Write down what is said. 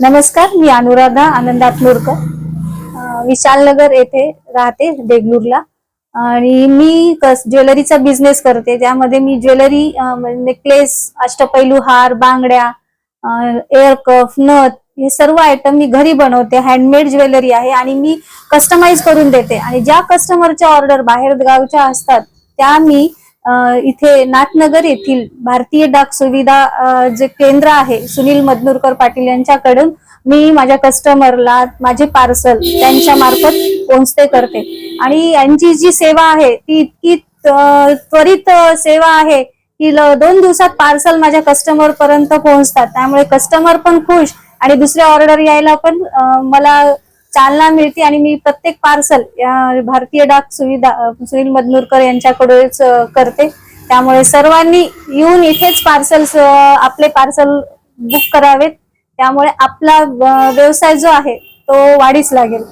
नमस्कार, मी अनुराधा आनंद आत्मूरकर विशालनगर येथे राहते देगलूरला. आणि मी ज्वेलरीचा बिझनेस करते. त्यामध्ये मी ज्वेलरी नेकलेस, अष्टपैलू हार, बांगड्या, एअर कफ, नथ हे सर्व आयटम मी घरी बनवते. हँडमेड ज्वेलरी आहे आणि मी कस्टमाइज करून देते. आणि ज्या कस्टमरच्या ऑर्डर बाहेर गावच्या असतात त्या मी इथे नाथनगर येथील भारतीय डाक सुविधा जे केंद्र आहे सुनील मदनूरकर पाटील यांच्याकडून मी माझ्या कस्टमरला माझे पार्सल त्यांच्या मार्फत पोहोचते करते. आणि यांची जी सेवा आहे ती इतकी त्वरित सेवा आहे की 2 दिवसात पार्सल माझ्या कस्टमर पर्यंत पोहोचतात. त्यामुळे कस्टमर पण खुश आणि दुसऱ्या ऑर्डर यायला पण मला चालना मिळते. आणि मी प्रत्येक पार्सल या भारतीय डाक सुविधा सुनील मदनूरकर यांच्याकडेच करते. त्यामुळे सर्वांनी येऊन इथेच आपले पार्सल बुक करावेत. त्यामुळे आपला व्यवसाय जो आहे तो वाढीस लागेल.